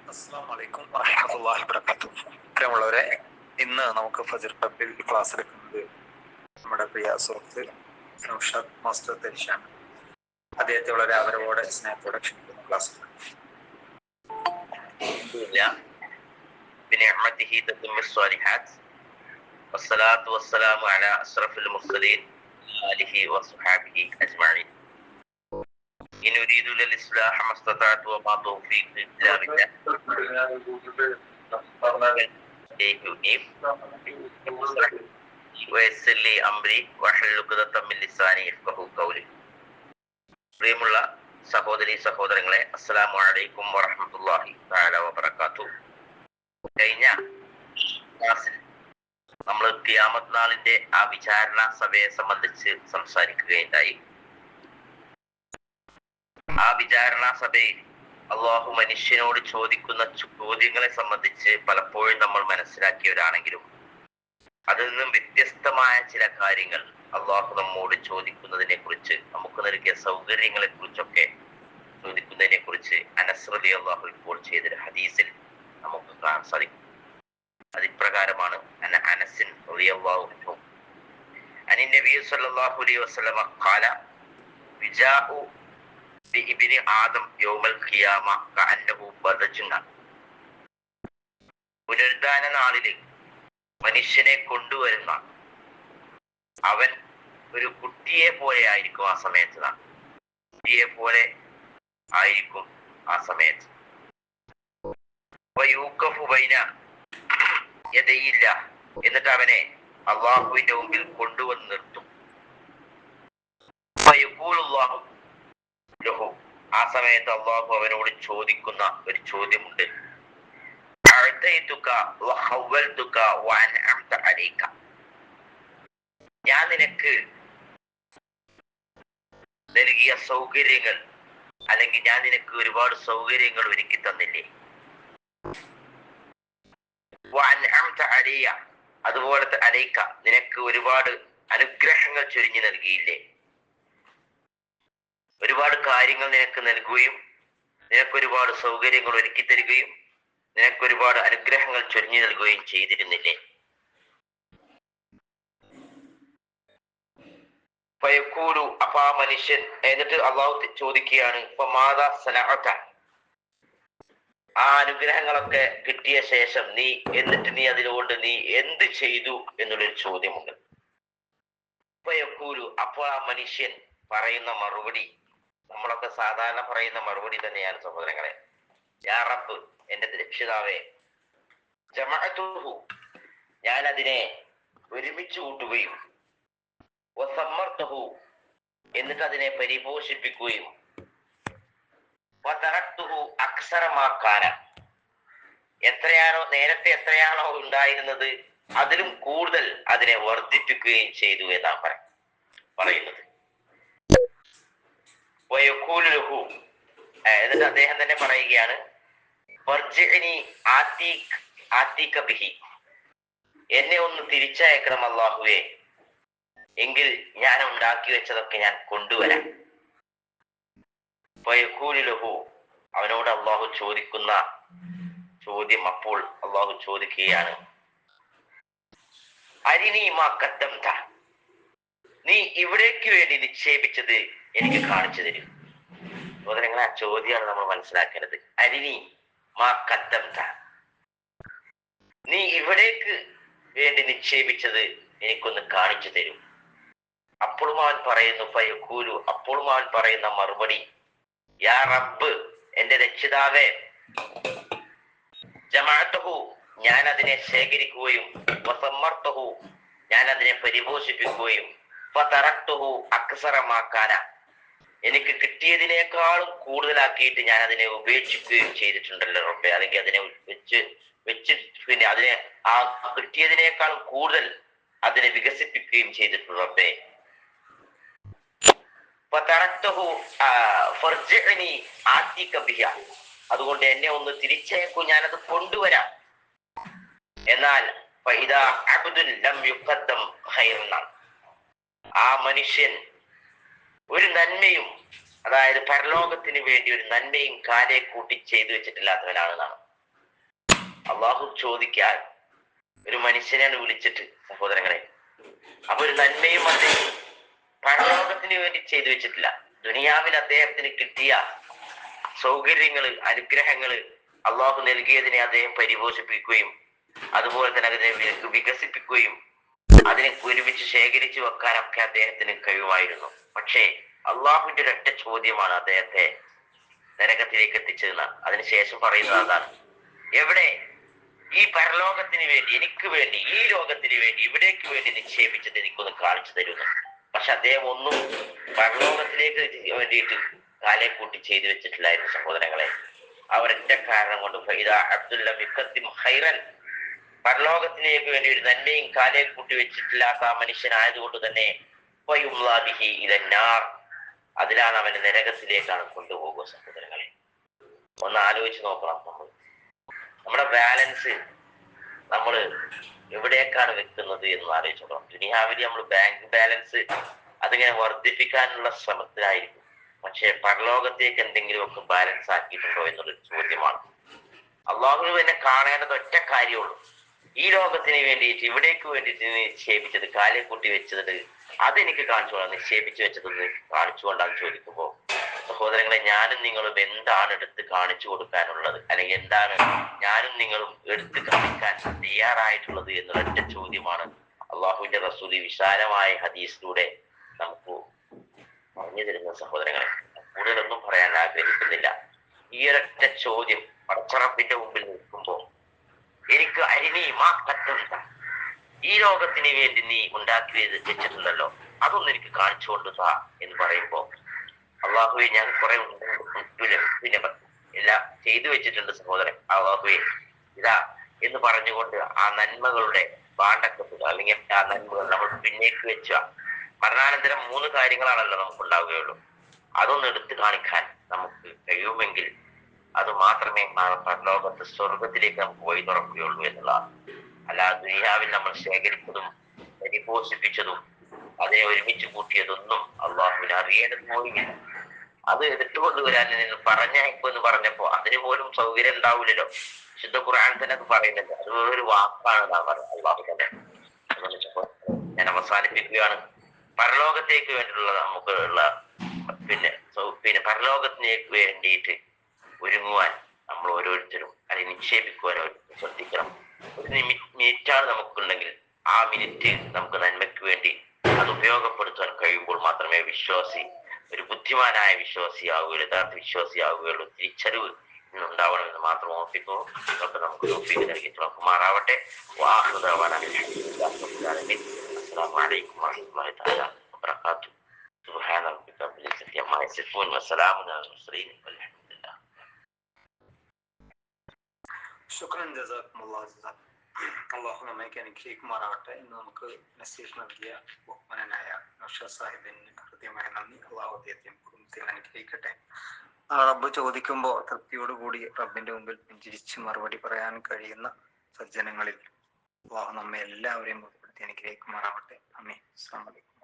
അസ്സലാമു അലൈക്കും വറഹ്മത്തുള്ളാഹി വബറകാതുഹു. പ്രിയമുള്ളവരെ, ഇന്ന് നമുക്ക് ഫജ്ർ പബ്ബിൽ ക്ലാസ് എടുക്കുന്നത് നമ്മുടെ പ്രിയ സുഹൃത്ത് നൗഷാദ് മാസ്റ്റർ തരിശാണ്. അദ്ദേഹത്തെ വളരെ ആദരവോടെ സ്നേഹത്തോടെ ക്ഷണിക്കുന്ന ക്ലാസ്. بنعمته تتم الصالحات والصلاة والسلام على أشرف المرسلين آله وصحبه أجمعين. إن أريد للإصلاح ما استطعت وما توفيقي إلا بالله. ويسر لي أمري واحلل عقدة من لساني يفقهوا قولي. പ്രിയമുള്ള സഹോദരീ സഹോദരങ്ങളെ, അസ്സലാമു അലൈക്കും വറഹ്മത്തുള്ളാഹി തആല വബറകാതുഹു. കഴിഞ്ഞ ക്ലാസ്സിൽ നമ്മൾ ഖിയാമത്ത് നാളിന്റെ ആ വിചാരണ സഭയെ സംബന്ധിച്ച് സംസാരിക്കുകയുണ്ടായി. ആ വിചാരണ സഭയിൽ അള്ളാഹു മനുഷ്യനോട് ചോദിക്കുന്ന ചോദ്യങ്ങളെ സംബന്ധിച്ച് പലപ്പോഴും നമ്മൾ മനസ്സിലാക്കിയവരാണെങ്കിലും അതിൽ നിന്നും വ്യത്യസ്തമായ ചില കാര്യങ്ങൾ അള്ളാഹു നമ്മോട് ചോദിക്കുന്നതിനെ കുറിച്ച്, നമുക്ക് നൽകിയ സൗകര്യങ്ങളെ കുറിച്ചൊക്കെ ചോദിക്കുന്നതിനെ കുറിച്ച് അനസ് റളിയല്ലാഹു ഇപ്പോൾ ചെയ്തൊരു ഹദീസിൽ നമുക്ക് കാണാൻ സാധിക്കും. അതിപ്രകാരമാണ് അനസ് റളിയല്ലാഹു അൻഹു അനി നബി സല്ലല്ലാഹു അലൈഹി വസല്ലം ഖാല വിജാഉ ബിഇബ്നി ആദം യൗമൽ ഖിയാമ കഅന്നഹു ബദജുന. പുനരുദ്ധാന നാളിൽ മനുഷ്യനെ കൊണ്ടുവരുന്ന അവൻ ഒരു കുട്ടിയെ പോലെ ആയിരിക്കും ആ സമയത്ത്. കുട്ടിയെ പോലെ ആയിരിക്കും ആ സമയത്ത്. യദയില്ല, എന്നിട്ട് അവനെ അള്ളാഹുവിന്റെ മുമ്പിൽ കൊണ്ടുവന്ന് നിർത്തും. ആ സമയത്ത് അള്ളാഹു അവനോട് ചോദിക്കുന്ന ഒരു ചോദ്യമുണ്ട്. ഞാൻ നിനക്ക് നൽകിയ സൗകര്യങ്ങൾ, അല്ലെങ്കിൽ ഞാൻ നിനക്ക് ഒരുപാട് സൗകര്യങ്ങൾ ഒരുക്കി തന്നില്ലേ? അതുപോലത്തെ അലൈക്ക, നിനക്ക് ഒരുപാട് അനുഗ്രഹങ്ങൾ ചൊരിഞ്ഞു നൽകിയില്ലേ? ഒരുപാട് കാര്യങ്ങൾ നിനക്ക് നൽകുകയും നിനക്കൊരുപാട് സൗകര്യങ്ങൾ ഒരുക്കി തരികയും നിനക്കൊരുപാട് അനുഗ്രഹങ്ങൾ ചൊരിഞ്ഞു നൽകുകയും ചെയ്തിരുന്നില്ലേ? ഫയഖൂലു, അപ്പൊ ആ മനുഷ്യൻ, എന്നിട്ട് അള്ളാഹു ചോദിക്കുകയാണ്, ആ അനുഗ്രഹങ്ങളൊക്കെ കിട്ടിയ ശേഷം നീ അതിലുകൊണ്ട് നീ എന്ത് ചെയ്തു എന്നുള്ളൊരു ചോദ്യമുണ്ട്. ഫയഖൂലു, അപ്പോൾ ആ മനുഷ്യൻ പറയുന്ന മറുപടി നമ്മളൊക്കെ സാധാരണ പറയുന്ന മറുപടി തന്നെയാണ് സഹോദരങ്ങളെ. യാ റബ്ബ്, എന്റെ രക്ഷിതാവേ, ജമഅതുഹു, ഞാൻ അതിനെ ഒരുമിച്ച് കൂട്ടുകയും വസമ്മർതുഹു, എന്നിട്ട് അതിനെ പരിപോഷിപ്പിക്കുകയും വതറക്തുഹു അക്സറ മാ കാന, നേരത്തെ എത്രയാണോ ഉണ്ടായിരുന്നത് അതിലും കൂടുതൽ അതിനെ വർദ്ധിപ്പിക്കുകയും ചെയ്തു എന്നാണ് പറയുന്നത്. വയഖൂലു ലഹു, എന്നിട്ട് അദ്ദേഹം തന്നെ പറയുകയാണ്, വർജിഅനി ആതീക ബിഹി, എന്നെ ഒന്ന് തിരിച്ചയക്കണം അല്ലാഹുവേ, എങ്കിൽ ഞാൻ ഉണ്ടാക്കി വെച്ചതൊക്കെ ഞാൻ കൊണ്ടുവരാം. ഫയഖൂലു ലഹു, അവനോട് അള്ളാഹു ചോദിക്കുന്ന ചോദ്യം, അപ്പോൾ അള്ളാഹു ചോദിക്കുകയാണ്, അരിനീ മാ ഖദ്ദംത, നീ ഇവിടേക്ക് വേണ്ടി നിക്ഷേപിച്ചത് എനിക്ക് കാണിച്ചു തരും. സഹോദരങ്ങളെ, ആ ചോദ്യമാണ് നമ്മൾ മനസ്സിലാക്കേണ്ടത്. അരിനീ മാ ഖദ്ദംത, നീ ഇവിടേക്ക് വേണ്ടി നിക്ഷേപിച്ചത് എനിക്കൊന്ന് കാണിച്ചു തരും. അപ്പോഴും അവൻ പറയുന്നു, ഫയഖൂലു, അപ്പോഴും അവൻ പറയുന്ന മറുപടി, യാ റബ്ബ്, എന്റെ രക്ഷിതാവേ, ജമഅതുഹു, ഞാൻ അതിനെ ശേഖരിക്കുകയും വസമ്മർതുഹു, ഞാൻ അതിനെ പരിപോഷിപ്പിക്കുകയും ഫതറക്തുഹു അക്സറ മാ കാന, എനിക്ക് കിട്ടിയതിനേക്കാളും കൂടുതലാക്കിയിട്ട് ഞാൻ അതിനെ ഉപേക്ഷിക്കുകയും ചെയ്തിട്ടുണ്ടല്ലോ റബ്ബേ, അല്ലെങ്കിൽ അതിനെ വെച്ച് പിന്നെ അതിനെ ആ കിട്ടിയതിനേക്കാളും കൂടുതൽ അതിനെ വികസിപ്പിക്കുകയും ചെയ്തിട്ടുണ്ട് റബ്ബേ. അതുകൊണ്ട് എന്നെ ഒന്ന് തിരിച്ചേക്കൂ, ഞാനത് കൊണ്ടുവരാം. എന്നാൽ ആ മനുഷ്യൻ ഒരു നന്മയും, അതായത് പരലോകത്തിന് വേണ്ടി ഒരു നന്മയും കാലെ കൂട്ടി ചെയ്തു വെച്ചിട്ടില്ലാത്തവനാണെന്നാണ്. അള്ളാഹു ചോദിക്കാൻ ഒരു മനുഷ്യനെയാണ് വിളിച്ചിട്ട്, സഹോദരങ്ങളെ, അപ്പൊ ഒരു നന്മയും അദ്ദേഹം പരലോകത്തിന് വേണ്ടി ചെയ്തു വെച്ചിട്ടില്ല. ദുനിയാവിൽ അദ്ദേഹത്തിന് കിട്ടിയ സൗകര്യങ്ങള്, അനുഗ്രഹങ്ങള്, അള്ളാഹു നൽകിയതിനെ അദ്ദേഹം പരിപോഷിപ്പിക്കുകയും അതുപോലെ തന്നെ അതിനെ വികസിപ്പിക്കുകയും അതിനെ ഒരുമിച്ച് ശേഖരിച്ചു വെക്കാനൊക്കെ അദ്ദേഹത്തിന് കഴിയുമായിരുന്നു. പക്ഷേ അള്ളാഹുവിന്റെ ഒരൊറ്റ ചോദ്യമാണ് അദ്ദേഹത്തെ നരകത്തിലേക്ക് എത്തിച്ചതെന്നാണ്. അതിനുശേഷം പറയുന്നത് അതാണ്, എവിടെ ഈ പരലോകത്തിന് വേണ്ടി, എനിക്ക് വേണ്ടി, ഈ ലോകത്തിന് വേണ്ടി, ഇവിടേക്ക് വേണ്ടി നിക്ഷേപിച്ചത് എനിക്കൊന്ന് കാണിച്ചു തരുന്നു. പക്ഷെ അദ്ദേഹം ഒന്നും പരലോകത്തിലേക്ക് വേണ്ടിയിട്ട് കാലെ കൂട്ടി ചെയ്തു വെച്ചിട്ടില്ലായിരുന്നു സഹോദരങ്ങളെ. അവരൊറ്റ കാരണം കൊണ്ട് പരലോകത്തിലേക്ക് വേണ്ടി ഒരു നന്മയും കാലെ കൂട്ടി വെച്ചിട്ടില്ലാത്ത ആ മനുഷ്യനായതുകൊണ്ട് തന്നെ അതിലാണ് അവന്റെ നരകത്തിലേക്കാണ് കൊണ്ടുപോകുക. സഹോദരങ്ങളെ, ഒന്ന് ആലോചിച്ച് നോക്കണം. നമ്മുടെ ബാലൻസ് നമ്മൾ എവിടേക്കാണ് വെക്കുന്നത് എന്ന് ആലോചിച്ച് നോക്കണം. ദുനിയാവിൽ നമ്മൾ ബാങ്ക് ബാലൻസ് അതിങ്ങനെ വർദ്ധിപ്പിക്കാനുള്ള ശ്രമത്തിലായിരിക്കും. പക്ഷെ പരലോകത്തേക്ക് എന്തെങ്കിലുമൊക്കെ ബാലൻസ് ആക്കിയിട്ടുണ്ടോ എന്നുള്ളൊരു ചോദ്യമാണ്. അള്ളാഹു എന്നെ കാണേണ്ടത് ഒറ്റ കാര്യമുള്ളൂ, ഈ ലോകത്തിന് വേണ്ടിയിട്ട്, ഇവിടേക്ക് വേണ്ടിയിട്ട് നിക്ഷേപിച്ചത്, കാലെ കൂട്ടി വെച്ചത് അതെനിക്ക് കാണിച്ചുകൊണ്ടാണ്, നിക്ഷേപിച്ചു വെച്ചത് കാണിച്ചുകൊണ്ടാണ് ചോദിക്കുമ്പോ, സഹോദരങ്ങളെ, ഞാനും നിങ്ങളും എന്താണ് എടുത്ത് കാണിച്ചു കൊടുക്കാനുള്ളത്, അല്ലെങ്കിൽ എന്താണ് ഞാനും നിങ്ങളും എടുത്ത് കാണിക്കാൻ തയ്യാറായിട്ടുള്ളത് എന്നൊരൊറ്റ ചോദ്യമാണ് അള്ളാഹുവിന്റെ റസൂൽ വിശാലമായ ഹദീസിലൂടെ നമുക്ക് പറഞ്ഞു തരുന്ന. സഹോദരങ്ങളെ, കൂടുതലൊന്നും പറയാൻ ആഗ്രഹിക്കുന്നില്ല. ഈ ഒരൊറ്റ ചോദ്യം പടച്ചറപ്പിന്റെ മുമ്പിൽ നിൽക്കുമ്പോ, എനിക്ക് ഈ ലോകത്തിന് വേണ്ടി നീ ഉണ്ടാക്കി വെച്ചിട്ടുണ്ടല്ലോ, അതൊന്നും എനിക്ക് കാണിച്ചു കൊണ്ടുതാ എന്ന് പറയുമ്പോ, അള്ളാഹുവെ, ഞാൻ കുറെ പിന്നെ എല്ലാം ചെയ്തു വെച്ചിട്ടുണ്ട് സഹോദരൻ, അള്ളാഹുവെ ഇതാ എന്ന് പറഞ്ഞുകൊണ്ട് ആ നന്മകളുടെ പാണ്ടക്കത്തുക, അല്ലെങ്കിൽ ആ നന്മകൾ നമ്മൾ പിന്നേക്ക് വെച്ച മരണാനന്തരം 3 കാര്യങ്ങളാണല്ലോ നമുക്ക് ഉണ്ടാവുകയുള്ളൂ. അതൊന്ന് എടുത്തു കാണിക്കാൻ നമുക്ക് കഴിയുമെങ്കിൽ അത് മാത്രമേ പരലോകത്ത് സ്വർഗത്തിലേക്ക് നമുക്ക് വഴി തുറക്കുകയുള്ളൂ എന്നുള്ളതാണ്. അല്ലാതെ ദുനിയാവിൽ നമ്മൾ ശേഖരിച്ചതും പരിപോഷിപ്പിച്ചതും അതിനെ ഒരുമിച്ച് കൂട്ടിയതൊന്നും അള്ളാഹുവിനെ അറിയേണ്ടത് പോലുമില്ല. അത് എടുത്തുകൊണ്ടുവരാൻ പറഞ്ഞയക്കുമെന്ന് പറഞ്ഞപ്പോ അതിന് പോലും സൗകര്യം ഉണ്ടാവില്ലല്ലോ. ശുദ്ധ ഖുർആൻ തന്നെ അത് പറയുന്നുണ്ട്. അത് വേറൊരു വാക്കാണ് നാം പറയുന്നത്, അള്ളാഹു തന്നെ. ഞാൻ അവസാനിപ്പിക്കുകയാണ്. പരലോകത്തേക്ക് വേണ്ടിയിട്ടുള്ള നമുക്കുള്ള പിന്നെ പരലോകത്തിലേക്ക് വേണ്ടിയിട്ട് ഒരുങ്ങുവാൻ നമ്മൾ ഓരോരുത്തരും അതിനെ നിക്ഷേപിക്കുവാൻ ശ്രദ്ധിക്കണം. ഒരു മിനിറ്റാണ് നമുക്കുണ്ടെങ്കിൽ ആ മിനിറ്റ് നമുക്ക് നന്മയ്ക്ക് വേണ്ടി അത് ഉപയോഗപ്പെടുത്താൻ കഴിയുമ്പോൾ മാത്രമേ വിശ്വാസി, ഒരു ബുദ്ധിമാനായ വിശ്വാസിയാവുകയുള്ളൂ, യഥാർത്ഥ വിശ്വാസിയാവുകയുള്ളൂ. തിരിച്ചറിവ് ഉണ്ടാവണമെന്ന് മാത്രം ഓർപ്പിക്കുന്നു. അതൊക്കെ നമുക്ക് തോഫീക്ക് നൽകിയിട്ട് നോക്കുമാറാവട്ടെ. അസ്സലാമു അലൈക്കും വറഹ്മത്തുള്ളാഹി തആല വബറകാതുഹു. സുബ്ഹാന റബ്ബിക റബ്ബിൽ ഇസ്സത്തി അമ്മാ യസിഫൂൻ വസ്സലാമുൻ അലൽ മുർസലീൻ വൽഹംദുലില്ലാഹ്. ശുക്രൻ, ജസാക്കുമുല്ലാഹ് ജസാ. അള്ളാഹു നമ്മയ്ക്ക് അനുഗ്രഹിക്കുമാറാവട്ടെ. ഇന്ന് നമുക്ക് നസീഹ് നൽകിയ ബഹുമാനനായ നൗഷാദ് സാഹിബിന് ഹൃദ്യമായ നന്ദി. അള്ളാഹു അദ്ദേഹത്തെയും കുടുംബത്തെയും അനുഗ്രഹിക്കട്ടെ. റബ്ബ് ചോദിക്കുമ്പോൾ തൃപ്തിയോടുകൂടി റബ്ബിന്റെ മുമ്പിൽ പുഞ്ചിരിച്ച് മറുപടി പറയാൻ കഴിയുന്ന സജ്ജനങ്ങളിൽ അള്ളാഹു നമ്മെ എല്ലാവരെയും ഉൾപ്പെടുത്തി അനുഗ്രഹിക്കുമാറാവട്ടെ. ആമീൻ. അസ്സലാമു അലൈക്കും.